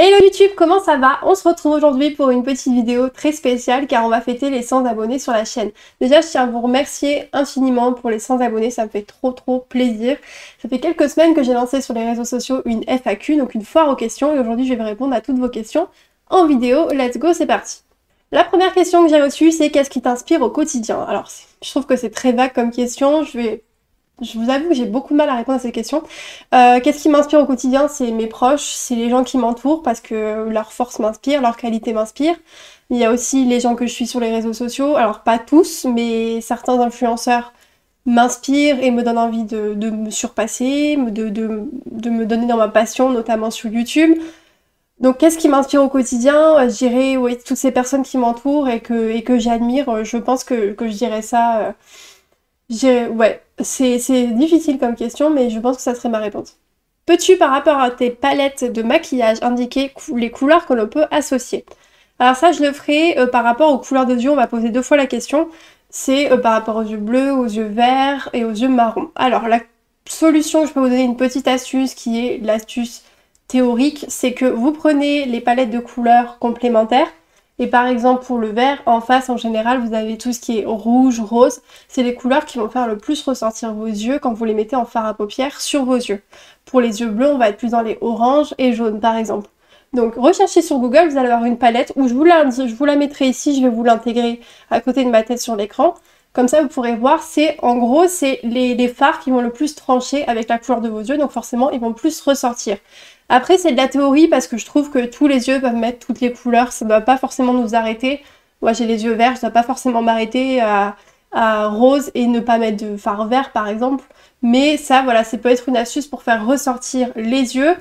Hello YouTube, comment ça va? On se retrouve aujourd'hui pour une petite vidéo très spéciale car on va fêter les 100 abonnés sur la chaîne. Déjà, je tiens à vous remercier infiniment pour les 100 abonnés, ça me fait trop plaisir. Ça fait quelques semaines que j'ai lancé sur les réseaux sociaux une FAQ, donc une foire aux questions, et aujourd'hui je vais vous répondre à toutes vos questions en vidéo. Let's go, c'est parti! La première question que j'ai reçue, c'est qu'est-ce qui t'inspire au quotidien? Alors, je trouve que c'est très vague comme question, je vous avoue que j'ai beaucoup de mal à répondre à cette question. Qu'est-ce qui m'inspire au quotidien? C'est mes proches, c'est les gens qui m'entourent parce que leur force m'inspire, leur qualité m'inspire. Il y a aussi les gens que je suis sur les réseaux sociaux, alors pas tous, mais certains influenceurs m'inspirent et me donnent envie de me surpasser, de me donner dans ma passion, notamment sur YouTube. Donc qu'est-ce qui m'inspire au quotidien? Je dirais oui, toutes ces personnes qui m'entourent et que j'admire, je pense que je dirais ça. Ouais, c'est difficile comme question, mais je pense que ça serait ma réponse. Peux-tu, par rapport à tes palettes de maquillage, indiquer les couleurs que l'on peut associer? Alors ça, je le ferai par rapport aux couleurs des yeux, on m'a posé 2 fois la question. C'est par rapport aux yeux bleus, aux yeux verts et aux yeux marrons. Alors la solution, je peux vous donner une petite astuce qui est l'astuce théorique, c'est que vous prenez les palettes de couleurs complémentaires, et par exemple pour le vert, en face en général vous avez tout ce qui est rouge, rose, c'est les couleurs qui vont faire le plus ressortir vos yeux quand vous les mettez en fard à paupières sur vos yeux. Pour les yeux bleus, on va être plus dans les oranges et jaunes par exemple. Donc recherchez sur Google, vous allez avoir une palette où je vous la mettrai ici, je vais vous l'intégrer à côté de ma tête sur l'écran. Comme ça vous pourrez voir, en gros c'est les fards qui vont le plus trancher avec la couleur de vos yeux, donc forcément ils vont plus ressortir. Après, c'est de la théorie parce que je trouve que tous les yeux peuvent mettre toutes les couleurs, ça ne doit pas forcément nous arrêter. Moi, j'ai les yeux verts, je ne dois pas forcément m'arrêter à rose et ne pas mettre de fard vert, par exemple. Mais ça, voilà, ça peut être une astuce pour faire ressortir les yeux.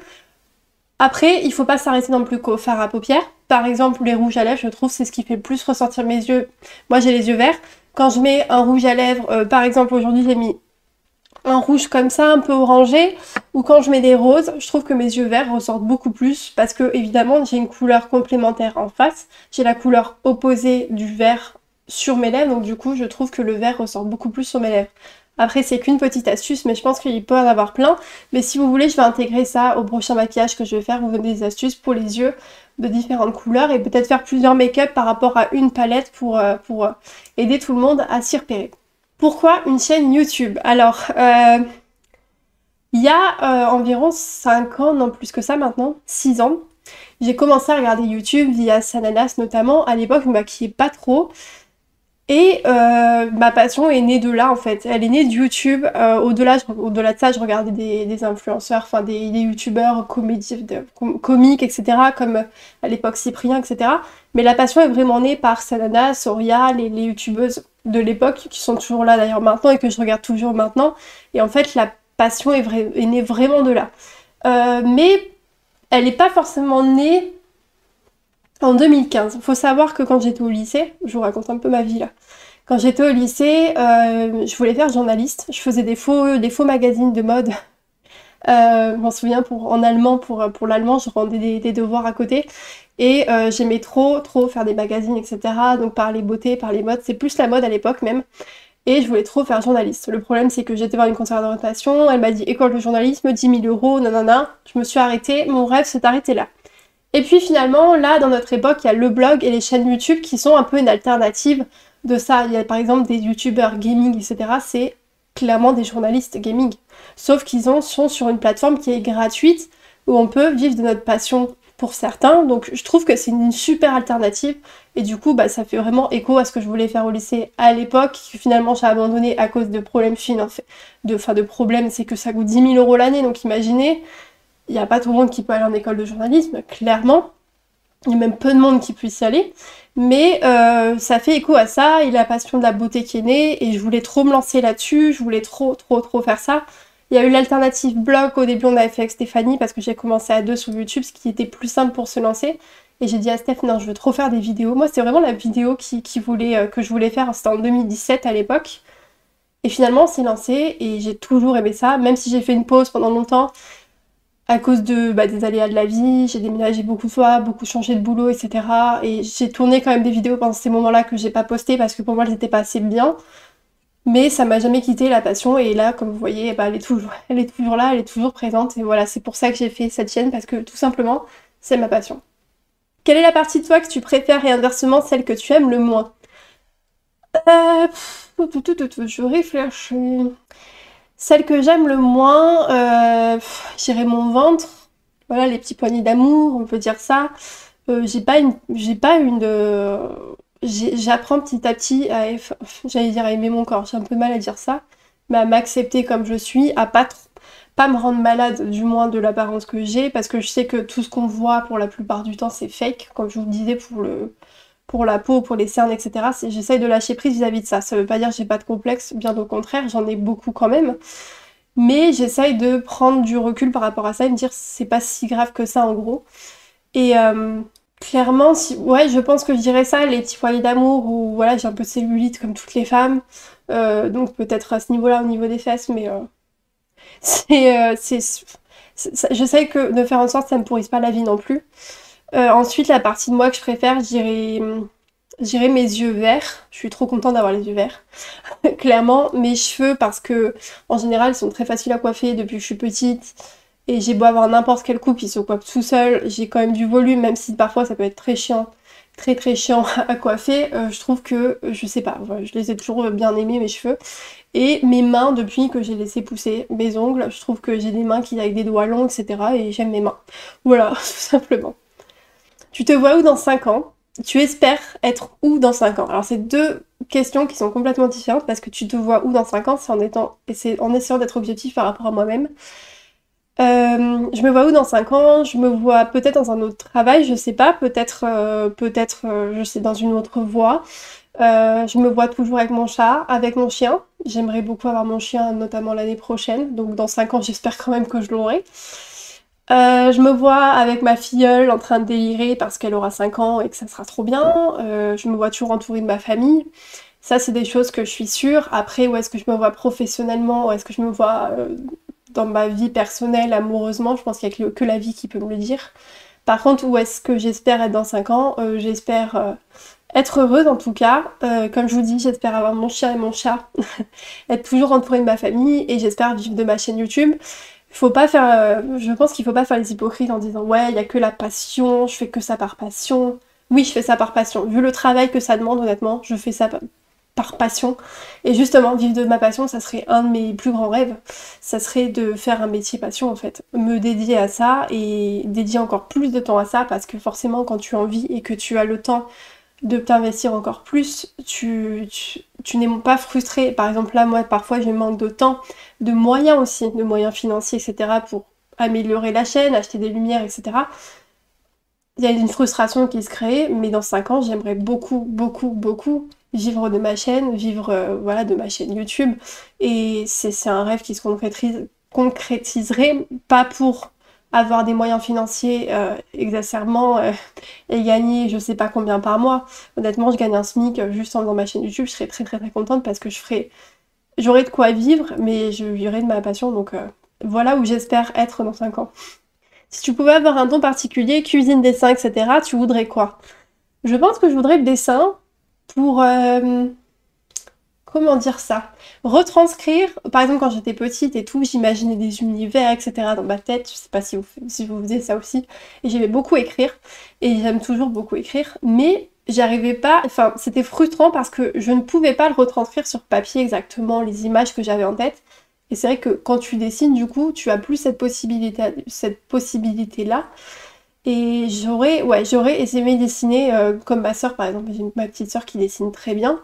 Après, il ne faut pas s'arrêter non plus qu'au fard à paupières. Par exemple, les rouges à lèvres, je trouve, c'est ce qui fait le plus ressortir mes yeux. Moi, j'ai les yeux verts. Quand je mets un rouge à lèvres, par exemple, aujourd'hui, j'ai mis un rouge comme ça, un peu orangé, ou quand je mets des roses, je trouve que mes yeux verts ressortent beaucoup plus parce que évidemment j'ai une couleur complémentaire en face, j'ai la couleur opposée du vert sur mes lèvres, donc du coup je trouve que le vert ressort beaucoup plus sur mes lèvres. Après c'est qu'une petite astuce, mais je pense qu'il peut en avoir plein, mais si vous voulez je vais intégrer ça au prochain maquillage que je vais faire, vous donner des astuces pour les yeux de différentes couleurs et peut-être faire plusieurs make-up par rapport à une palette pour aider tout le monde à s'y repérer. Pourquoi une chaîne YouTube? Alors, il y a environ 5 ans, non plus que ça maintenant, 6 ans, j'ai commencé à regarder YouTube via Sananas notamment. À l'époque, je me maquillais pas trop. Et ma passion est née de là en fait. Elle est née de YouTube. Au-delà de ça, je regardais des influenceurs, enfin des youtubeurs comiques, etc. Comme à l'époque Cyprien, etc. Mais la passion est vraiment née par Sanana, Soria, les youtubeuses de l'époque qui sont toujours là d'ailleurs maintenant et que je regarde toujours maintenant. Et en fait, la passion est née vraiment de là. Mais elle n'est pas forcément née en 2015. Faut savoir que quand j'étais au lycée, je vous raconte un peu ma vie là. Quand j'étais au lycée, je voulais faire journaliste. Je faisais des faux magazines de mode. Je m'en souviens en allemand, pour l'allemand, je rendais des devoirs à côté. Et j'aimais trop faire des magazines, etc. Donc parler beauté, parler mode, c'est plus la mode à l'époque même. Et je voulais trop faire journaliste. Le problème c'est que j'étais voir une conseillère d'orientation, elle m'a dit école de journalisme, 10 000 €, nanana. Je me suis arrêtée, mon rêve s'est arrêté là. Et puis finalement, là, dans notre époque, il y a le blog et les chaînes YouTube qui sont un peu une alternative de ça. Il y a par exemple des youtubeurs gaming, etc. C'est clairement des journalistes gaming. Sauf qu'ils sont sur une plateforme qui est gratuite, où on peut vivre de notre passion pour certains. Donc je trouve que c'est une super alternative. Et du coup, bah, ça fait vraiment écho à ce que je voulais faire au lycée à l'époque, que finalement j'ai abandonné à cause de problèmes financiers. De problèmes, c'est que ça coûte 10 000 € l'année, donc imaginez. Il n'y a pas tout le monde qui peut aller en école de journalisme, clairement. Il y a même peu de monde qui puisse y aller. Mais ça fait écho à ça, et la passion de la beauté qui est née, et je voulais trop me lancer là-dessus, je voulais trop faire ça. Il y a eu l'alternative blog, au début on avait fait avec Stéphanie, parce que j'ai commencé à 2 sur YouTube, ce qui était plus simple pour se lancer. Et j'ai dit à Steph, non, je veux trop faire des vidéos. Moi, c'est vraiment la vidéo que je voulais faire, c'était en 2017 à l'époque. Et finalement, on s'est lancé, et j'ai toujours aimé ça, même si j'ai fait une pause pendant longtemps, à cause des aléas de la vie, j'ai déménagé beaucoup de fois, beaucoup changé de boulot, etc. Et j'ai tourné quand même des vidéos pendant ces moments-là que j'ai pas postées parce que pour moi elles étaient pas assez bien. Mais ça m'a jamais quitté la passion, et là, comme vous voyez, bah, elle est toujours là, elle est toujours présente. Et voilà, c'est pour ça que j'ai fait cette chaîne, parce que tout simplement, c'est ma passion. Quelle est la partie de toi que tu préfères et inversement celle que tu aimes le moins? Je réfléchis. Celle que j'aime le moins, je dirais mon ventre. Voilà, les petits poignées d'amour, on peut dire ça. J'apprends petit à petit j'allais dire à aimer mon corps, j'ai un peu mal à dire ça, mais à m'accepter comme je suis, à pas me rendre malade, du moins de l'apparence que j'ai, parce que je sais que tout ce qu'on voit pour la plupart du temps c'est fake, comme je vous le disais pour la peau, pour les cernes, etc. J'essaye de lâcher prise vis-à-vis de ça. Ça veut pas dire que j'ai pas de complexe, bien au contraire, j'en ai beaucoup quand même. Mais j'essaye de prendre du recul par rapport à ça et me dire c'est pas si grave que ça en gros. Et clairement, ouais, je pense que je dirais ça, les petits foyers d'amour, où voilà, j'ai un peu de cellulite comme toutes les femmes. Donc peut-être à ce niveau-là, au niveau des fesses, mais j'essaye de faire en sorte que ça me pourrisse pas la vie non plus. Ensuite, la partie de moi que je préfère, je dirais mes yeux verts. Je suis trop contente d'avoir les yeux verts. Clairement, mes cheveux, parce que en général, ils sont très faciles à coiffer depuis que je suis petite. Et j'ai beau avoir n'importe quelle coupe, ils se coiffent tout seul. J'ai quand même du volume, même si parfois ça peut être très chiant, très très chiant à coiffer. Je trouve que, je sais pas, ouais, je les ai toujours bien aimés, mes cheveux. Et mes mains, depuis que j'ai laissé pousser mes ongles, je trouve que j'ai des mains qui avec des doigts longs, etc. Et j'aime mes mains. Voilà, tout simplement. Tu te vois où dans 5 ans? Tu espères être où dans 5 ans? Alors c'est deux questions qui sont complètement différentes parce que tu te vois où dans 5 ans, c'est en essayant d'être objectif par rapport à moi-même. Je me vois où dans 5 ans? Je me vois peut-être dans un autre travail, je sais pas, je sais, dans une autre voie. Je me vois toujours avec mon chat, avec mon chien. J'aimerais beaucoup avoir mon chien, notamment l'année prochaine. Donc dans 5 ans, j'espère quand même que je l'aurai. Je me vois avec ma filleule en train de délirer parce qu'elle aura 5 ans et que ça sera trop bien. Je me vois toujours entourée de ma famille. Ça, c'est des choses que je suis sûre. Après, où est-ce que je me vois professionnellement? Où est-ce que je me vois dans ma vie personnelle, amoureusement? Je pense qu'il n'y a que la vie qui peut me le dire. Par contre, où est-ce que j'espère être dans 5 ans? J'espère être heureuse en tout cas. Comme je vous dis, j'espère avoir mon chien et mon chat, être toujours entourée de ma famille et j'espère vivre de ma chaîne YouTube. Faut pas faire, je pense qu'il faut pas faire les hypocrites en disant ouais, il y a que la passion, je fais que ça par passion. Oui, je fais ça par passion. Vu le travail que ça demande, honnêtement, je fais ça par passion. Et justement, vivre de ma passion, ça serait un de mes plus grands rêves. Ça serait de faire un métier passion en fait. Me dédier à ça et dédier encore plus de temps à ça parce que forcément, quand tu en vis et que tu as le temps de t'investir encore plus, tu n'es pas frustré. Par exemple là, moi parfois je manque de temps, de moyens aussi, de moyens financiers, etc. pour améliorer la chaîne, acheter des lumières, etc. Il y a une frustration qui se crée, mais dans 5 ans, j'aimerais beaucoup, beaucoup, beaucoup vivre de ma chaîne, vivre voilà, de ma chaîne YouTube. Et c'est un rêve qui se concrétiserait, pas pour avoir des moyens financiers exacerbement et gagner je sais pas combien par mois. Honnêtement, je gagne un SMIC juste en faisant ma chaîne YouTube, je serais très très très contente parce que j'aurais de quoi vivre, mais je vivrais de ma passion, donc voilà où j'espère être dans 5 ans. Si tu pouvais avoir un don particulier, cuisine, dessin, etc., tu voudrais quoi? Je pense que je voudrais le dessin pour comment dire ça? Retranscrire, par exemple quand j'étais petite et tout, j'imaginais des univers, etc. dans ma tête, je sais pas si vous faisiez ça aussi, et j'aimais beaucoup écrire, et j'aime toujours beaucoup écrire, mais j'arrivais pas, enfin c'était frustrant parce que je ne pouvais pas le retranscrire sur papier exactement, les images que j'avais en tête, et c'est vrai que quand tu dessines, du coup, tu as plus cette possibilité-là, et j'aurais essayé de dessiner comme ma soeur par exemple, j'ai ma petite soeur qui dessine très bien,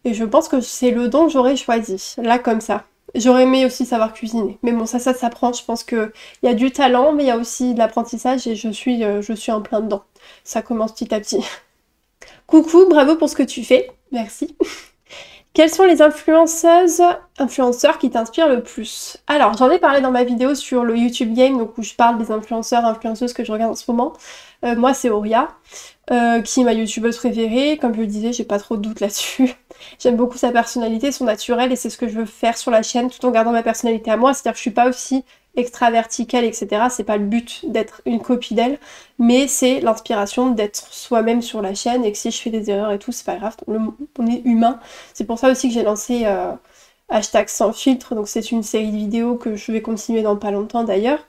et je pense que c'est le don que j'aurais choisi, là comme ça. J'aurais aimé aussi savoir cuisiner. Mais bon, ça s'apprend. Je pense qu'il y a du talent, mais il y a aussi de l'apprentissage et je suis en plein dedans. Ça commence petit à petit. Coucou, bravo pour ce que tu fais. Merci. Quelles sont les influenceurs qui t'inspirent le plus? Alors, j'en ai parlé dans ma vidéo sur le YouTube Game, donc où je parle des influenceuses que je regarde en ce moment. Moi, c'est Auria, qui est ma youtubeuse préférée. Comme je le disais, j'ai pas trop de doute là-dessus. J'aime beaucoup sa personnalité, son naturel, et c'est ce que je veux faire sur la chaîne, tout en gardant ma personnalité à moi. C'est-à-dire que je suis pas aussi extravertie qu'elle, etc. C'est pas le but d'être une copie d'elle, mais c'est l'inspiration d'être soi-même sur la chaîne, et que si je fais des erreurs et tout, c'est pas grave, on est humain. C'est pour ça aussi que j'ai lancé hashtag sans filtre, donc c'est une série de vidéos que je vais continuer dans pas longtemps d'ailleurs.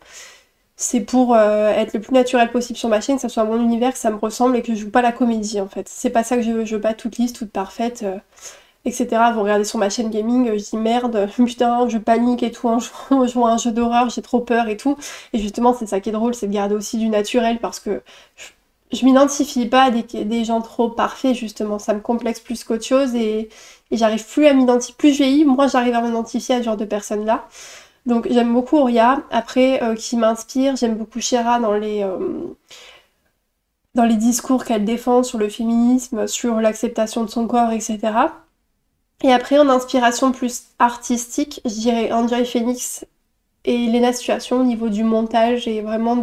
c'est pour être le plus naturel possible sur ma chaîne, que ça soit mon univers, que ça me ressemble et que je joue pas la comédie en fait. C'est pas ça que je veux pas toute lisse, toute parfaite, etc. Vous regardez sur ma chaîne gaming, je dis merde, putain, je panique et tout en jouant à un jeu d'horreur, j'ai trop peur et tout. Et justement, c'est ça qui est drôle, c'est de garder aussi du naturel parce que je m'identifie pas à des gens trop parfaits, justement. Ça me complexe plus qu'autre chose et j'arrive plus à m'identifier. Plus je vieillis, moins j'arrive à m'identifier à ce genre de personnes-là. Donc j'aime beaucoup Oria. Après, qui m'inspire, j'aime beaucoup Shera dans les discours qu'elle défend sur le féminisme, sur l'acceptation de son corps, etc. Et après, en inspiration plus artistique, je dirais Enjoy Phoenix et Lena Situation au niveau du montage et vraiment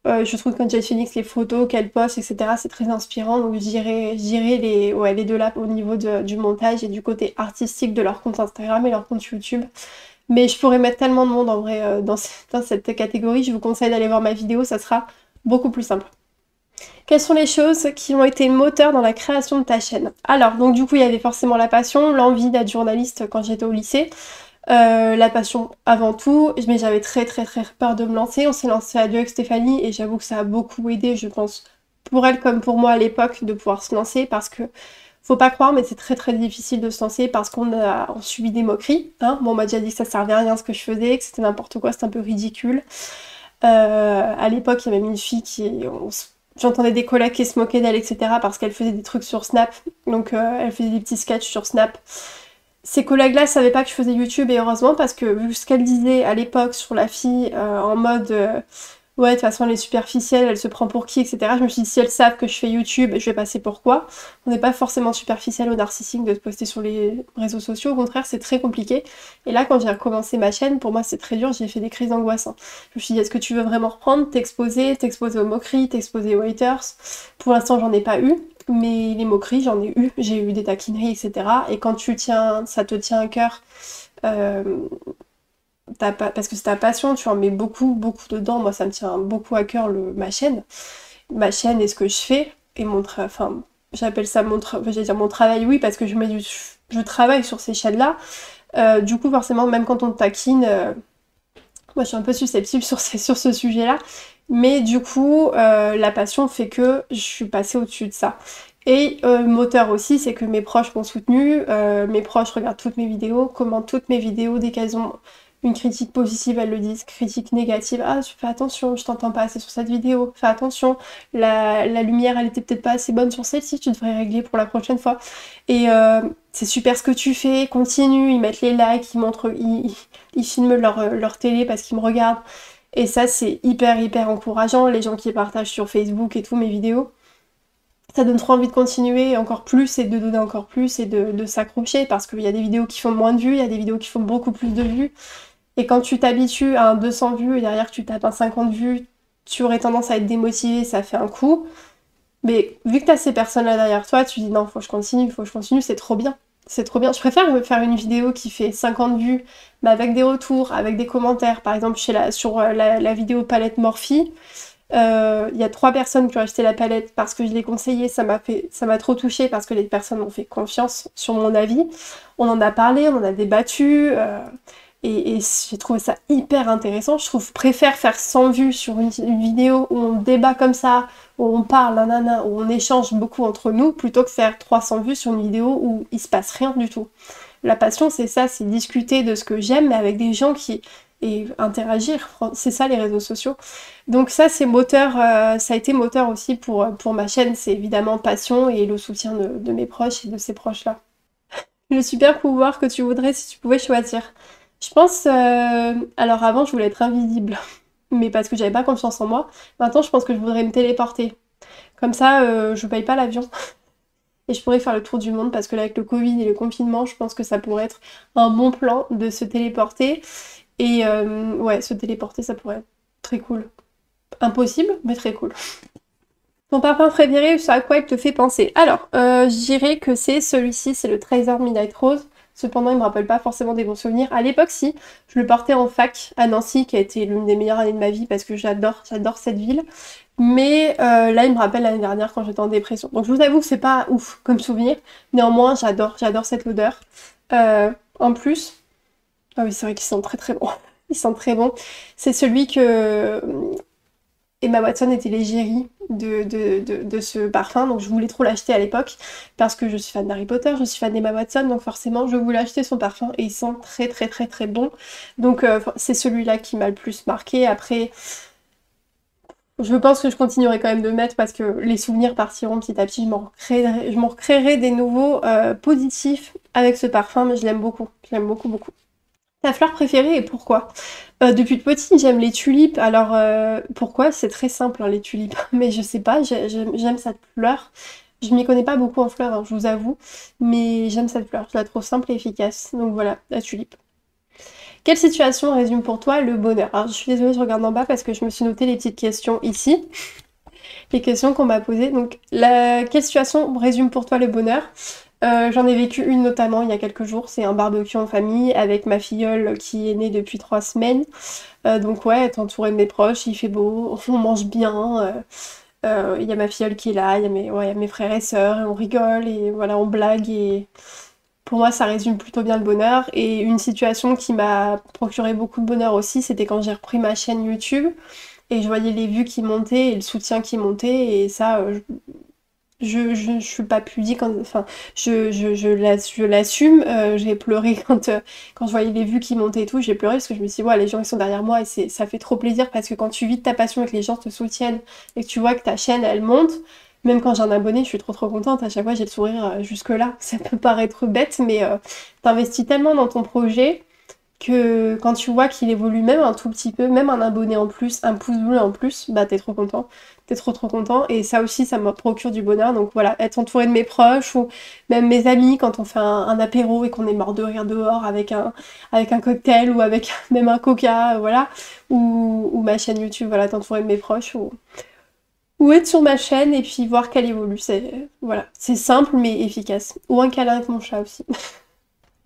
je trouve qu'Enjoy Phoenix, les photos qu'elle poste, etc., c'est très inspirant. Donc je dirais les deux là au niveau du montage et du côté artistique de leur compte Instagram et leur compte YouTube. Mais je pourrais mettre tellement de monde en vrai dans cette catégorie. Je vous conseille d'aller voir ma vidéo, ça sera beaucoup plus simple. Quelles sont les choses qui ont été moteurs dans la création de ta chaîne? Alors, donc du coup, il y avait forcément la passion, l'envie d'être journaliste quand j'étais au lycée. La passion avant tout, mais j'avais très peur de me lancer. On s'est lancé à deux avec Stéphanie et j'avoue que ça a beaucoup aidé, je pense, pour elle comme pour moi à l'époque, de pouvoir se lancer parce que faut pas croire, mais c'est très difficile de se lancer parce on subit des moqueries. Hein. Bon, on m'a déjà dit que ça servait à rien ce que je faisais, que c'était n'importe quoi, c'était un peu ridicule. À l'époque, il y avait même une fille j'entendais des collègues qui se moquaient d'elle, etc. parce qu'elle faisait des trucs sur Snap. Donc elle faisait des petits sketchs sur Snap. Ces collègues-là savaient pas que je faisais YouTube et heureusement parce que vu ce qu'elle disait à l'époque sur la fille en mode ouais de toute façon elle est superficielle, elle se prend pour qui, etc. Je me suis dit si elles savent que je fais YouTube, je vais passer pour quoi? On n'est pas forcément superficiel ou narcissique de se poster sur les réseaux sociaux, au contraire c'est très compliqué. Et là quand j'ai recommencé ma chaîne, pour moi c'est très dur, j'ai fait des crises d'angoisse. Hein. Je me suis dit est-ce que tu veux vraiment reprendre, t'exposer aux moqueries, t'exposer aux haters? Pour l'instant j'en ai pas eu. Mais les moqueries, j'en ai eu, j'ai eu des taquineries, etc. Et quand ça te tient à cœur, euh, parce que c'est ta passion, tu en mets beaucoup dedans. Moi, ça me tient beaucoup à cœur ma chaîne et ce que je fais. Et enfin, j'appelle ça j'allais dire mon travail, oui, parce que je travaille sur ces chaînes-là. Du coup, forcément, même quand on te taquine, moi, je suis un peu susceptible sur ce sujet-là. Mais du coup, la passion fait que je suis passée au-dessus de ça. Et moteur aussi, c'est que mes proches m'ont soutenue, mes proches regardent toutes mes vidéos, commentent toutes mes vidéos, dès qu'elles ont une critique positive, elles le disent, critique négative, ah tu fais attention, je t'entends pas assez sur cette vidéo, fais attention, la lumière elle était peut-être pas assez bonne sur celle-ci, tu devrais régler pour la prochaine fois. Et c'est super ce que tu fais, continue, ils mettent les likes, ils filment leur télé parce qu'ils me regardent. Et ça c'est hyper encourageant, les gens qui partagent sur Facebook et tout mes vidéos. Ça donne trop envie de continuer encore plus et de donner encore plus et de s'accrocher parce qu'il y a des vidéos qui font moins de vues, il y a des vidéos qui font beaucoup plus de vues. Et quand tu t'habitues à un 200 vues et derrière tu tapes un 50 vues, tu aurais tendance à être démotivé, ça fait un coup. Mais vu que t'as ces personnes-là derrière toi, tu dis non, faut que je continue, c'est trop bien. C'est trop bien. Je préfère me faire une vidéo qui fait 50 vues, mais avec des retours, avec des commentaires. Par exemple, sur la vidéo palette Morphe, il y a 3 personnes qui ont acheté la palette parce que je l'ai conseillée, ça m'a trop touchée parce que les personnes m'ont fait confiance sur mon avis. On en a parlé, on en a débattu, et j'ai trouvé ça hyper intéressant. Je préfère faire 100 vues sur une vidéo où on débat comme ça, où on parle, nanana, où on échange beaucoup entre nous, plutôt que faire 300 vues sur une vidéo où il se passe rien du tout. La passion, c'est ça, c'est discuter de ce que j'aime, mais avec des gens et interagir, c'est ça les réseaux sociaux. Donc ça c'est moteur, ça a été moteur aussi pour ma chaîne, c'est évidemment passion et le soutien de mes proches et de ces proches-là. Le super pouvoir que tu voudrais si tu pouvais choisir. Je pense, alors avant je voulais être invisible, mais parce que j'avais pas confiance en moi. Maintenant je pense que je voudrais me téléporter. Comme ça je paye pas l'avion. Et je pourrais faire le tour du monde parce que là avec le Covid et le confinement, je pense que ça pourrait être un bon plan de se téléporter. Et ouais, se téléporter, ça pourrait être très cool. Impossible, mais très cool. Ton parfum préféré, à quoi il te fait penser? Alors, je dirais que c'est celui-ci, c'est le Tracer Midnight Rose. Cependant, il me rappelle pas forcément des bons souvenirs. À l'époque, si, je le portais en fac à Nancy, qui a été l'une des meilleures années de ma vie parce que j'adore cette ville. Mais là, il me rappelle l'année dernière quand j'étais en dépression. Donc je vous avoue que c'est pas ouf comme souvenir. Néanmoins, j'adore cette odeur. En plus, ah oui, c'est vrai qu'ils sont très bon. Ils sont très bons. C'est celui que Emma Watson était l'égérie de ce parfum, donc je voulais trop l'acheter à l'époque parce que je suis fan d'Harry Potter, je suis fan d'Emma Watson, donc forcément je voulais acheter son parfum et il sent très très très très bon. Donc c'est celui-là qui m'a le plus marqué. Après, je pense que je continuerai quand même de mettre parce que les souvenirs partiront petit à petit, je m'en recréerai des nouveaux positifs avec ce parfum, mais je l'aime beaucoup beaucoup. Ta fleur préférée et pourquoi? Depuis petite, j'aime les tulipes. Alors, pourquoi? C'est très simple, hein, les tulipes. Mais je sais pas, j'aime cette fleur. Je m'y connais pas beaucoup en fleurs, hein, je vous avoue. Mais j'aime cette fleur, je la trouve simple et efficace. Donc voilà, la tulipe. Quelle situation résume pour toi le bonheur? Alors, je suis désolée, je regarde en bas parce que je me suis noté les petites questions ici. Les questions qu'on m'a posées. Donc, quelle situation résume pour toi le bonheur? J'en ai vécu une notamment il y a quelques jours, c'est un barbecue en famille avec ma filleule qui est née depuis 3 semaines. Donc ouais, être entourée de mes proches, il fait beau, on mange bien, il y a ma filleule qui est là, il y a mes frères et sœurs, et on rigole, et voilà, on blague, et pour moi ça résume plutôt bien le bonheur. Et une situation qui m'a procuré beaucoup de bonheur aussi, c'était quand j'ai repris ma chaîne YouTube, et je voyais les vues qui montaient, et le soutien qui montait, et ça, je suis pas pudique, enfin, je l'assume. J'ai pleuré quand je voyais les vues qui montaient et tout, j'ai pleuré parce que je me suis dit, ouais, les gens ils sont derrière moi et ça fait trop plaisir parce que quand tu vis de ta passion et que les gens te soutiennent et que tu vois que ta chaîne elle monte, même quand j'ai un abonné, je suis trop contente, à chaque fois j'ai le sourire jusque-là. Ça peut paraître bête, mais t'investis tellement dans ton projet que quand tu vois qu'il évolue même un tout petit peu, même un abonné en plus, un pouce bleu en plus, bah t'es trop content, t'es trop content, et ça aussi ça me procure du bonheur. Donc voilà, être entouré de mes proches ou même mes amis quand on fait un apéro et qu'on est mort de rire dehors avec un cocktail ou avec même un coca, voilà, ou ma chaîne YouTube, voilà, t'entourer de mes proches ou être sur ma chaîne et puis voir qu'elle évolue, c'est voilà, c'est simple mais efficace. Ou un câlin avec mon chat aussi.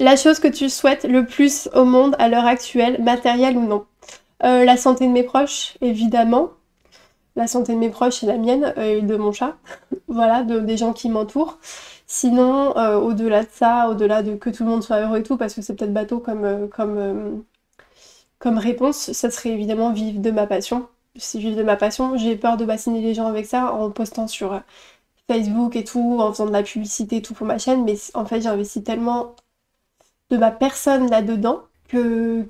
La chose que tu souhaites le plus au monde à l'heure actuelle, matérielle ou non? La santé de mes proches, évidemment. La santé de mes proches et la mienne, et de mon chat. Voilà, des gens qui m'entourent. Sinon, au-delà de ça, au-delà de que tout le monde soit heureux et tout, parce que c'est peut-être bateau comme réponse, ça serait évidemment vivre de ma passion. C'est vivre de ma passion. J'ai peur de bassiner les gens avec ça en postant sur Facebook et tout, en faisant de la publicité et tout pour ma chaîne, mais en fait, j'ai investi tellement de ma personne là-dedans que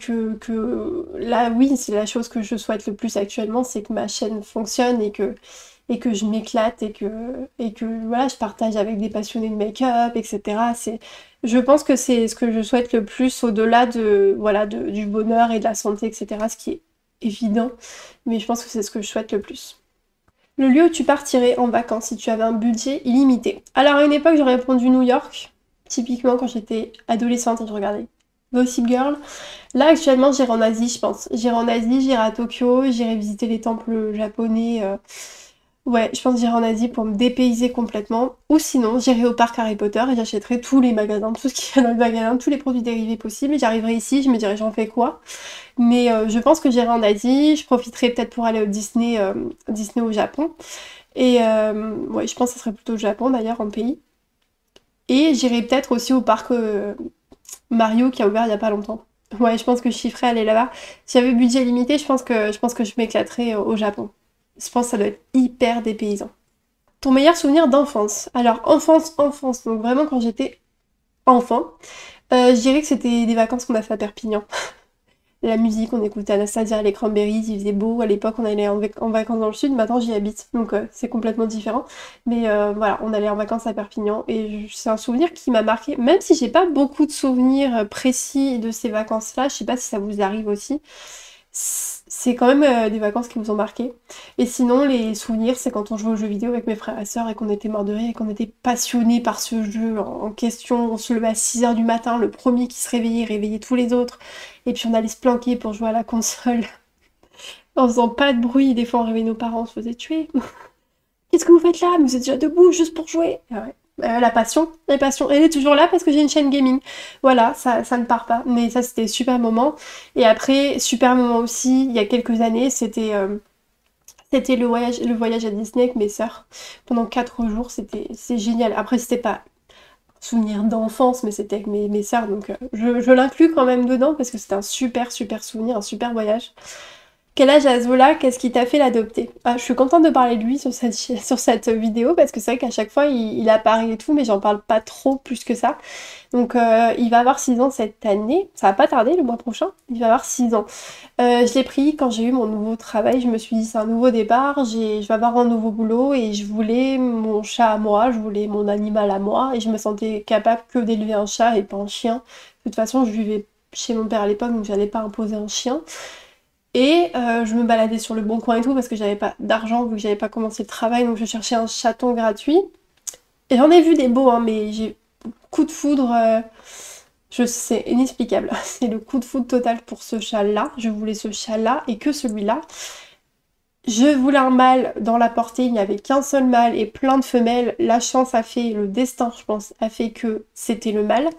là, oui, c'est la chose que je souhaite le plus actuellement, c'est que ma chaîne fonctionne et que je m'éclate et que voilà, je partage avec des passionnés de make-up, etc. Je pense que c'est ce que je souhaite le plus au-delà de, voilà, du bonheur et de la santé, etc. Ce qui est évident, mais je pense que c'est ce que je souhaite le plus. Le lieu où tu partirais en vacances si tu avais un budget illimité. Alors à une époque j'aurais répondu New York, typiquement quand j'étais adolescente et je regardais Gossip Girl. Là actuellement j'irai en Asie je pense. J'irai en Asie, j'irai à Tokyo, j'irai visiter les temples japonais. Ouais, je pense que j'irai en Asie pour me dépayser complètement. Ou sinon j'irai au parc Harry Potter et j'achèterai tous les magasins, tout ce qu'il y a dans le magasin, tous les produits dérivés possibles. J'arriverai ici, je me dirai j'en fais quoi. Mais je pense que j'irai en Asie, je profiterai peut-être pour aller au Disney, Disney au Japon. Et ouais, je pense que ce serait plutôt le Japon d'ailleurs en pays. Et j'irai peut-être aussi au parc Mario qui a ouvert il y a pas longtemps. Ouais, je pense que je kifferais aller là-bas. Si j'avais budget limité, je pense que je m'éclaterais au Japon. Je pense que ça doit être hyper dépaysant. Ton meilleur souvenir d'enfance? Alors, enfance, donc vraiment quand j'étais enfant, je dirais que c'était des vacances qu'on a fait à Perpignan. La musique, on écoutait Anastasia, les Cranberries, il faisait beau. À l'époque, on allait en vacances dans le sud, maintenant j'y habite, donc c'est complètement différent. Mais voilà, on allait en vacances à Perpignan et c'est un souvenir qui m'a marqué, même si j'ai pas beaucoup de souvenirs précis de ces vacances-là, je sais pas si ça vous arrive aussi. C'est quand même des vacances qui nous ont marqué. Et sinon, les souvenirs, c'est quand on jouait aux jeux vidéo avec mes frères et sœurs et qu'on était morts de rire et qu'on était passionnés par ce jeu en question. On se levait à 6 h du matin, le premier qui se réveillait réveillait tous les autres. Et puis on allait se planquer pour jouer à la console en faisant pas de bruit. Des fois, on réveillait nos parents, on se faisait tuer. Qu'est-ce que vous faites là? Mais vous êtes déjà debout juste pour jouer. Ah ouais. La passion, elle est toujours là parce que j'ai une chaîne gaming. Voilà, ça ne part pas. Mais ça, c'était super moment. Et après, super moment aussi, il y a quelques années, c'était le voyage à Disney avec mes sœurs. Pendant 4 jours, c'est génial. Après, c'était pas souvenir d'enfance, mais c'était avec mes sœurs, donc je l'inclus quand même dedans parce que c'était un super super souvenir, un super voyage. Quel âge a Zola? Qu'est-ce qui t'a fait l'adopter? Ah, je suis contente de parler de lui sur sur cette vidéo parce que c'est vrai qu'à chaque fois il apparaît et tout, mais j'en parle pas trop plus que ça. Donc il va avoir 6 ans cette année, ça va pas tarder le mois prochain, il va avoir 6 ans. Je l'ai pris quand j'ai eu mon nouveau travail, je me suis dit c'est un nouveau départ, je vais avoir un nouveau boulot et je voulais mon chat à moi, je voulais mon animal à moi et je me sentais capable que d'élever un chat et pas un chien. De toute façon je vivais chez mon père à l'époque donc j'allais pas imposer un chien. Et je me baladais sur le bon coin et tout parce que j'avais pas d'argent vu que j'avais pas commencé le travail donc je cherchais un chaton gratuit. Et j'en ai vu des beaux hein, mais j'ai coup de foudre, je sais, inexplicable. C'est le coup de foudre total pour ce chat-là. Je voulais ce chat-là et que celui-là. Je voulais un mâle dans la portée, il n'y avait qu'un seul mâle et plein de femelles. La chance a fait, le destin je pense, a fait que c'était le mâle.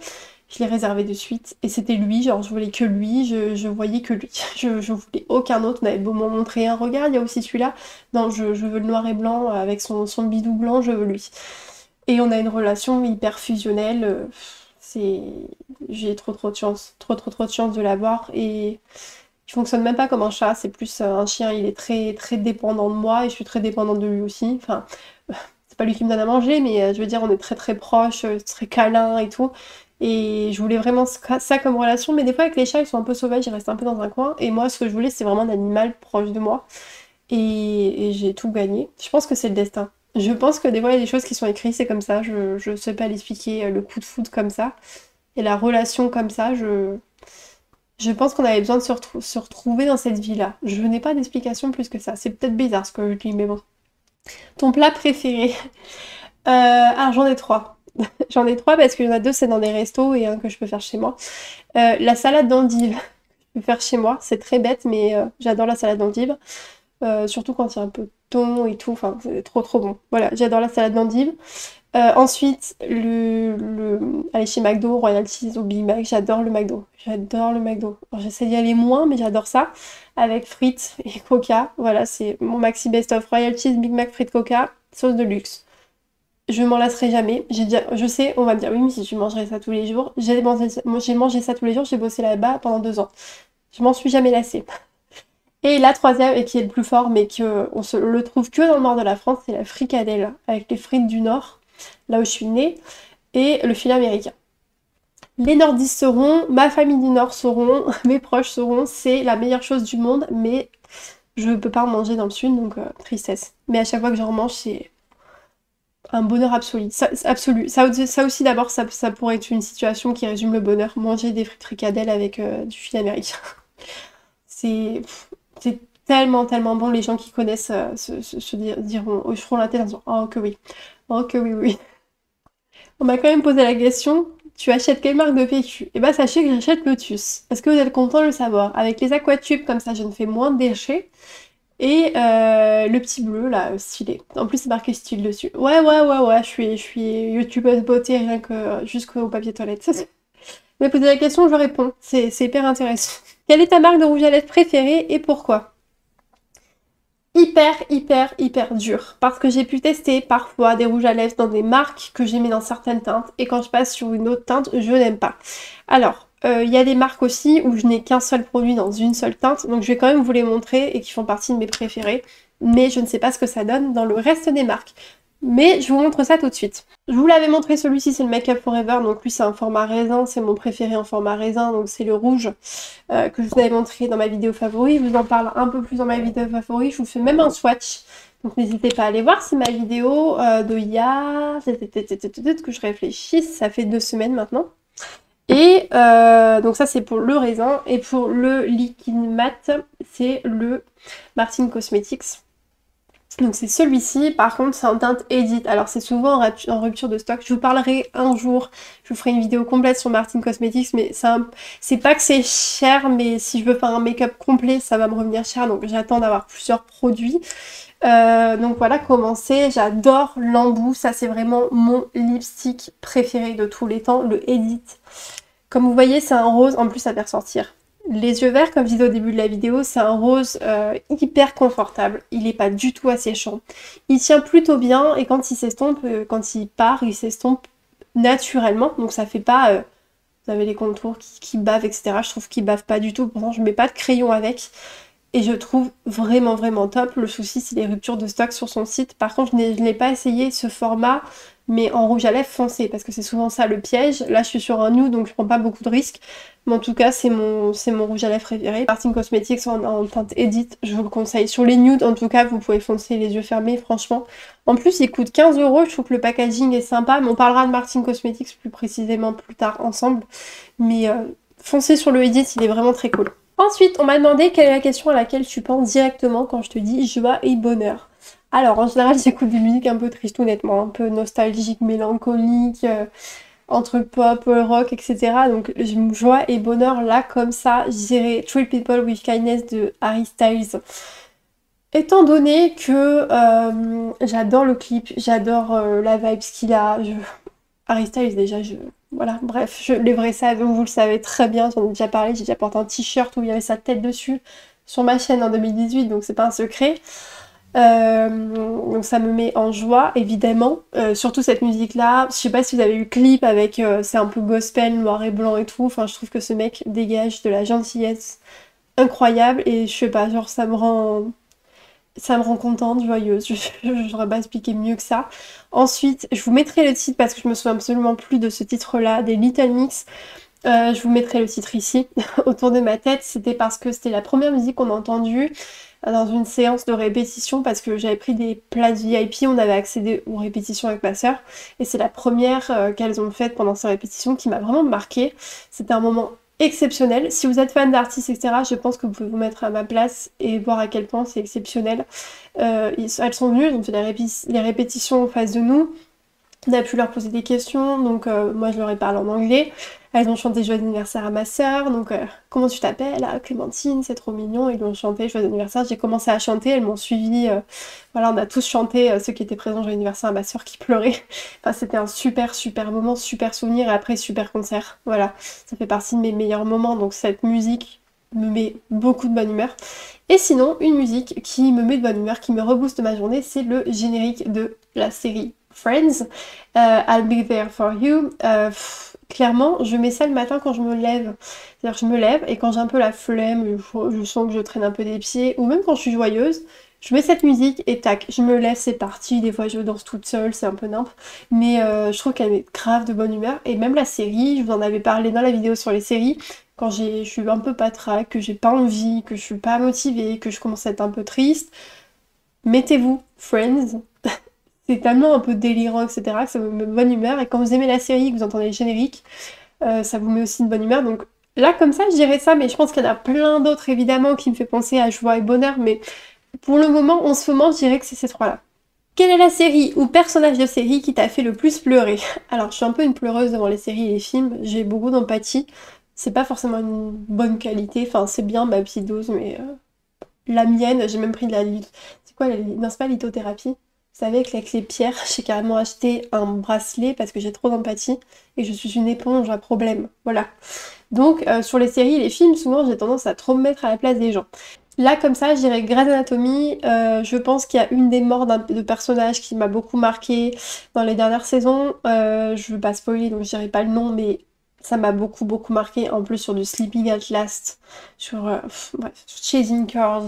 Je l'ai réservé de suite et c'était lui, genre je voulais que lui, je voyais que lui. Je voulais aucun autre, on avait beau m'en montrer un, regarde, il y a aussi celui-là. Non, je veux le noir et blanc avec son bidou blanc, je veux lui. Et on a une relation hyper fusionnelle, c'est... J'ai trop de chance, trop de chance de l'avoir et il fonctionne même pas comme un chat, c'est plus un chien, il est très dépendant de moi et je suis très dépendante de lui aussi. Enfin, c'est pas lui qui me donne à manger, mais je veux dire, on est très proches, très câlin et tout. Et je voulais vraiment ça comme relation, mais des fois avec les chats, ils sont un peu sauvages, ils restent un peu dans un coin. Et moi, ce que je voulais, c'est vraiment un animal proche de moi. Et j'ai tout gagné. Je pense que c'est le destin. Je pense que des fois, il y a des choses qui sont écrites, c'est comme ça. Je sais pas l'expliquer, le coup de foudre comme ça. Et la relation comme ça, je pense qu'on avait besoin de se retrouver dans cette vie-là. Je n'ai pas d'explication plus que ça. C'est peut-être bizarre ce que je dis, mais bon. Ton plat préféré? Alors j'en ai trois. J'en ai trois parce qu'il y en a deux c'est dans des restos et un que je peux faire chez moi. La salade d'endive, je peux faire chez moi. C'est très bête mais j'adore la salade d'endive. Surtout quand il y a un peu de thon et tout. Enfin c'est trop bon. Voilà, j'adore la salade d'endive. Ensuite, aller chez McDo, Royal Cheese ou Big Mac, j'adore le McDo. J'adore le McDo. Alors, j'essaie d'y aller moins, mais j'adore ça. Avec frites et coca. Voilà, c'est mon maxi best-of. Royal Cheese, Big Mac, frites, coca, sauce de luxe. Je m'en lasserai jamais. Je sais, on va me dire, oui, mais si tu mangerais ça tous les jours. J'ai mangé ça tous les jours, j'ai bossé là-bas pendant 2 ans. Je m'en suis jamais lassée. Et la troisième, et qui est le plus fort, mais qu'on se le trouve que dans le nord de la France, c'est la fricadelle, avec les frites du nord, là où je suis née, et le filet américain. Les nordistes sauront, ma famille du nord sauront, mes proches sauront, c'est la meilleure chose du monde, mais je ne peux pas en manger dans le sud, donc tristesse. Mais à chaque fois que j'en mange, c'est un bonheur absolu. Absolu. Ça aussi d'abord, ça pourrait être une situation qui résume le bonheur, manger des frites fricadelles avec du filet américain. C'est tellement bon, les gens qui connaissent diront, hocheront la tête en disant oh que oui, oh que oui. On m'a quand même posé la question, tu achètes quelle marque de PQ? Et bah sachez que j'achète Lotus. Est-ce que vous êtes content de le savoir? Avec les aquatubes, comme ça je ne fais moins de déchets. Et le petit bleu là, stylé. En plus c'est marqué style dessus. Ouais, je suis youtubeuse beauté rien que jusqu'au papier toilette. Vous m'avez posé la question, je réponds. C'est hyper intéressant. Quelle est ta marque de rouge à lèvres préférée et pourquoi? Hyper dur. Parce que j'ai pu tester parfois des rouges à lèvres dans des marques que j'aimais dans certaines teintes et quand je passe sur une autre teinte, je n'aime pas. Alors, il y a des marques aussi où je n'ai qu'un seul produit dans une seule teinte, donc je vais quand même vous les montrer et qui font partie de mes préférés. Mais je ne sais pas ce que ça donne dans le reste des marques. Mais je vous montre ça tout de suite. Je vous l'avais montré, celui-ci c'est le Make Up Forever, donc lui c'est un format raisin, c'est mon préféré en format raisin, donc c'est le rouge que je vous avais montré dans ma vidéo favori. Je vous en parle un peu plus dans ma vidéo favori, je vous fais même un swatch, donc n'hésitez pas à aller voir, c'est ma vidéo de il y a... que je réfléchisse, ça fait 2 semaines maintenant. Et donc ça c'est pour le raisin, et pour le liquide mat, c'est le Martin Cosmetics. Donc c'est celui-ci, par contre c'est en teinte Edit, alors c'est souvent en rupture de stock, je vous parlerai un jour, je vous ferai une vidéo complète sur Martin Cosmetics, mais c'est pas que c'est cher, mais si je veux faire un make-up complet, ça va me revenir cher, donc j'attends d'avoir plusieurs produits. Donc voilà comment c'est, j'adore l'embout, ça c'est vraiment mon lipstick préféré de tous les temps, le Edit. Comme vous voyez c'est un rose, en plus ça fait ressortir. Les yeux verts, comme je disais au début de la vidéo, c'est un rose hyper confortable. Il n'est pas du tout asséchant. Il tient plutôt bien et quand il s'estompe, quand il part, il s'estompe naturellement, donc ça fait pas... vous avez les contours qui bavent, etc. Je trouve qu'ils bavent pas du tout, pourtant je mets pas de crayon avec. Et je trouve vraiment vraiment top. Le souci c'est les ruptures de stock sur son site. Par contre je n'ai pas essayé ce format mais en rouge à lèvres foncé parce que c'est souvent ça le piège. Là je suis sur un nude donc je prends pas beaucoup de risques. Mais en tout cas c'est mon rouge à lèvres préféré. Martin Cosmetics en teinte Edit, je vous le conseille. Sur les nudes en tout cas vous pouvez foncer les yeux fermés franchement. En plus il coûte 15 €, je trouve que le packaging est sympa. Mais on parlera de Martin Cosmetics plus précisément plus tard ensemble. Mais foncez sur le Edit, il est vraiment très cool. Ensuite, on m'a demandé quelle est la question à laquelle tu penses directement quand je te dis joie et bonheur. Alors, en général, j'écoute des musiques un peu tristes, honnêtement, un peu nostalgiques, mélancoliques, entre pop, rock, etc. Donc, joie et bonheur, là, comme ça, je dirais Treat People with Kindness de Harry Styles. Étant donné que j'adore le clip, j'adore la vibe qu'il a, Harry Styles déjà, voilà, bref, les vrais savent, vous le savez très bien, j'en ai déjà parlé, j'ai déjà porté un t-shirt où il y avait sa tête dessus sur ma chaîne en 2018, donc c'est pas un secret. Donc ça me met en joie, évidemment, surtout cette musique-là. Je sais pas si vous avez eu le clip avec, c'est un peu gospel, noir et blanc et tout, enfin je trouve que ce mec dégage de la gentillesse incroyable, et je sais pas, genre ça me rend contente, joyeuse, je n'aurais pas expliqué mieux que ça. Ensuite, je vous mettrai le titre parce que je me souviens absolument plus de ce titre-là, des Little Mix. Je vous mettrai le titre ici, autour de ma tête. C'était parce que c'était la première musique qu'on a entendue dans une séance de répétition parce que j'avais pris des places VIP, on avait accédé aux répétitions avec ma soeur. Et c'est la première qu'elles ont faite pendant ces répétitions qui m'a vraiment marquée. C'était un moment exceptionnel. Si vous êtes fan d'artistes, etc., je pense que vous pouvez vous mettre à ma place et voir à quel point c'est exceptionnel. Elles sont venues, elles ont fait les répétitions en face de nous. On a pu leur poser des questions, donc moi je leur ai parlé en anglais. Elles ont chanté Joyeux anniversaire à ma soeur, donc comment tu t'appelles? Ah, Clémentine, c'est trop mignon. Ils ont chanté Joyeux anniversaire, j'ai commencé à chanter, elles m'ont suivi. Voilà, on a tous chanté, ceux qui étaient présents Joyeux anniversaire à ma soeur qui pleurait. Enfin, c'était un super super moment, super souvenir et après super concert. Voilà, ça fait partie de mes meilleurs moments, donc cette musique me met beaucoup de bonne humeur. Et sinon, une musique qui me met de bonne humeur, qui me rebooste ma journée, c'est le générique de la série Friends, I'll Be There For You. Clairement, je mets ça le matin quand je me lève. C'est-à-dire que je me lève et quand j'ai un peu la flemme, je sens que je traîne un peu des pieds, ou même quand je suis joyeuse, je mets cette musique et tac, je me lève, c'est parti. Des fois je danse toute seule, c'est un peu nimp. Mais je trouve qu'elle met grave de bonne humeur. Et même la série, je vous en avais parlé dans la vidéo sur les séries, quand je suis un peu patraque, que j'ai pas envie, que je suis pas motivée, que je commence à être un peu triste, mettez-vous Friends. C'est tellement un peu délirant, etc., que ça vous met de bonne humeur. Et quand vous aimez la série, que vous entendez le générique, ça vous met aussi de bonne humeur. Donc là, comme ça, je dirais ça, mais je pense qu'il y en a plein d'autres, évidemment, qui me fait penser à joie et bonheur. Mais pour le moment, en ce moment, je dirais que c'est ces trois-là. Quelle est la série ou personnage de série qui t'a fait le plus pleurer? Alors, je suis un peu une pleureuse devant les séries et les films. J'ai beaucoup d'empathie. C'est pas forcément une bonne qualité. Enfin, c'est bien ma petite dose, mais la mienne, j'ai même pris de la... C'est quoi la... Non, c'est pas lithothérapie. Vous savez, avec les pierres, j'ai carrément acheté un bracelet parce que j'ai trop d'empathie et je suis une éponge à problème. Voilà. Donc, sur les séries et les films, souvent, j'ai tendance à trop me mettre à la place des gens. Là, comme ça, je dirais Grey's Anatomy. Je pense qu'il y a une des morts de personnage qui m'a beaucoup marqué dans les dernières saisons. Je veux pas spoiler, donc je dirais pas le nom, mais ça m'a beaucoup beaucoup marqué. En plus, sur du Sleeping at Last, sur bref, Chasing Cars.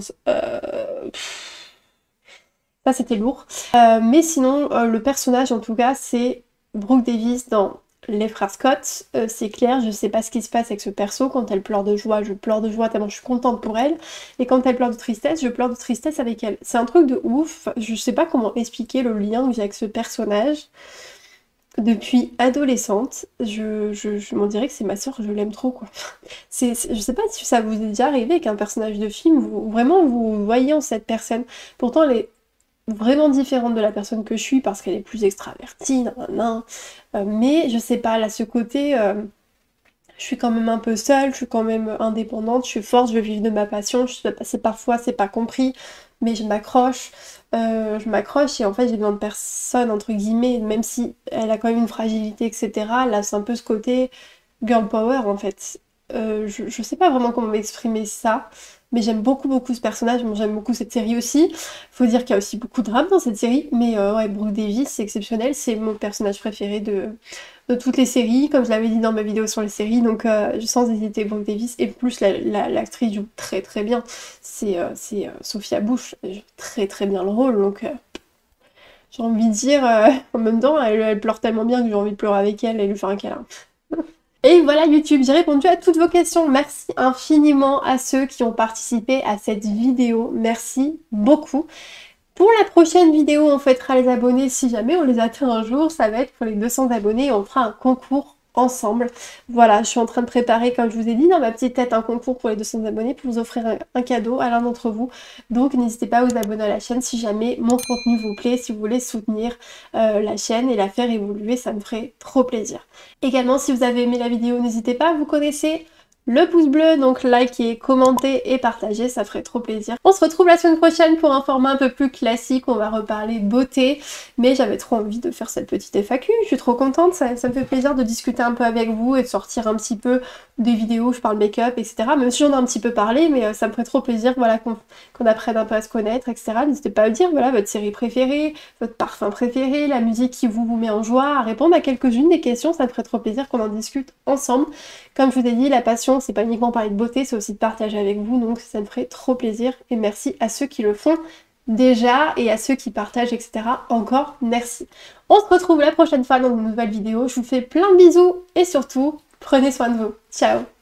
Ça, c'était lourd. Mais sinon, le personnage, en tout cas, c'est Brooke Davis dans Les Frères Scott. C'est clair, je sais pas ce qui se passe avec ce perso. Quand elle pleure de joie, je pleure de joie tellement je suis contente pour elle. Et quand elle pleure de tristesse, je pleure de tristesse avec elle. C'est un truc de ouf. Je sais pas comment expliquer le lien que j'ai avec ce personnage. Depuis adolescente, je m'en dirais que c'est ma soeur, je l'aime trop, quoi. Je sais pas si ça vous est déjà arrivé avec un personnage de film, vraiment vous voyez en cette personne. Pourtant, elle est vraiment différente de la personne que je suis parce qu'elle est plus extravertie, nanana. Mais je sais pas, là, ce côté, je suis quand même un peu seule, je suis quand même indépendante, je suis forte, je veux vivre de ma passion, parfois c'est pas compris, mais je m'accroche et en fait j'ai besoin de personne, entre guillemets, même si elle a quand même une fragilité, etc. Là, c'est un peu ce côté girl power, en fait. je sais pas vraiment comment m'exprimer ça, mais j'aime beaucoup ce personnage, bon, j'aime beaucoup cette série aussi. Faut dire qu'il y a aussi beaucoup de drame dans cette série, mais ouais, Brooke Davis, c'est exceptionnel, c'est mon personnage préféré de toutes les séries, comme je l'avais dit dans ma vidéo sur les séries, donc sans hésiter Brooke Davis, et plus l'actrice joue très bien, c'est Sophia Bush, elle joue très bien le rôle, donc j'ai envie de dire, en même temps, elle pleure tellement bien que j'ai envie de pleurer avec elle et lui faire un câlin. Et voilà YouTube, j'ai répondu à toutes vos questions. Merci infiniment à ceux qui ont participé à cette vidéo. Merci beaucoup. Pour la prochaine vidéo, on fêtera les abonnés si jamais on les atteint un jour. Ça va être pour les 200 abonnés. On fera un concours ensemble. Voilà, je suis en train de préparer, comme je vous ai dit, dans ma petite tête, un concours pour les 200 abonnés pour vous offrir un cadeau à l'un d'entre vous. Donc n'hésitez pas à vous abonner à la chaîne si jamais mon contenu vous plaît, si vous voulez soutenir la chaîne et la faire évoluer, ça me ferait trop plaisir. Également, si vous avez aimé la vidéo, n'hésitez pas, vous connaissez le pouce bleu, donc likez, commentez et partagez, ça ferait trop plaisir. On se retrouve la semaine prochaine pour un format un peu plus classique, on va reparler beauté, mais j'avais trop envie de faire cette petite FAQ, je suis trop contente, ça me fait plaisir de discuter un peu avec vous et de sortir un petit peu des vidéos où je parle make-up, etc. Même si j'en ai un petit peu parlé, mais ça me ferait trop plaisir, voilà, qu'on apprenne un peu à se connaître, etc. N'hésitez pas à me dire, voilà, votre série préférée, votre parfum préféré, la musique qui vous met en joie, à répondre à quelques-unes des questions, ça me ferait trop plaisir qu'on en discute ensemble. Comme je vous ai dit, la passion, c'est pas uniquement parler de beauté, c'est aussi de partager avec vous, donc ça me ferait trop plaisir. Et merci à ceux qui le font déjà et à ceux qui partagent, etc. Encore merci. On se retrouve la prochaine fois dans une nouvelle vidéo. Je vous fais plein de bisous et surtout, prenez soin de vous. Ciao!